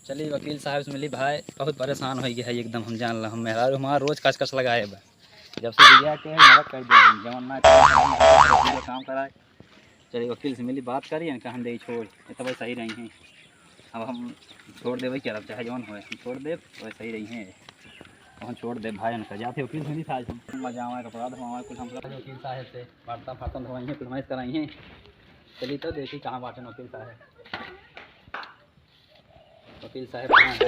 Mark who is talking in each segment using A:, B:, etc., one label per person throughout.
A: चलिए वकील साहब से मिली भाई, बहुत परेशान हो गया है एकदम। हम जान ला हम मेहरारू हमारा रोज कस कस लगाए बा, जब से दिया के मदद कर दिया जवन ना काम कराए। चलिए वकील से मिली बात करिए ना, हम दे छोड़ ये तो भाई सही रही हैं। अब हम छोड़ दे भाई, क्या चाहे जवन हो हम छोड़ दे वैसे सही रही हैं। हम छोड़ दे भाई उनका जाते वकील से मिली साहब हम मजा आवा कपड़ा धोवा कुछ हम वकील साहब से बर्तन फर्तन धोवाई हैं, कुछ कराई हैं। चलिए तो देखिए कहाँ बाटन वकील साहब। वकील साहब कहाँ है?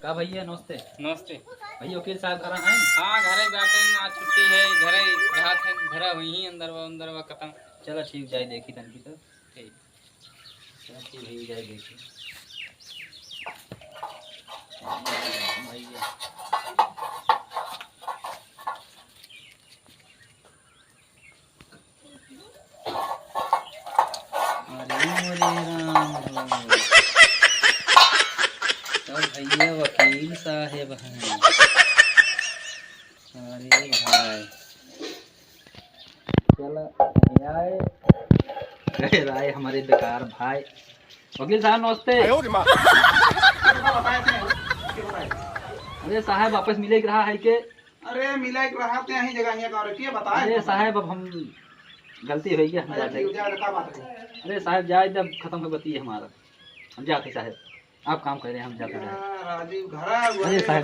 A: का भैया नमस्ते।
B: नमस्ते
A: भैया वकील साहब घर हैं?
B: हाँ घरे जाते हैं, आज छुट्टी है, घरे रात है, घरे वहीं अंदर वा खत्म।
A: चलो ठीक जाए देखी तन की तो ठीक। चलो ठीक है जाए देखी भैया। अरे मोरे राम हो। तो भैया वकील साहेब हैं। अरे भाई चलो आए गए राय हमारे बेकार भाई। वकील साहब नमस्ते। अरे साहब वापस मिले रहा है के?
C: अरे मिला एक रहा थे यही जगह यहाँ का बताए।
A: अरे साहब अब हम गलती हो गई हम जाते। अरे साहब जाए जब खत्म हो गई हमारा, हम जाते साहब। आप काम कर रहे हैं हम जाते हैं।
C: राजीव घर
A: अरे साहब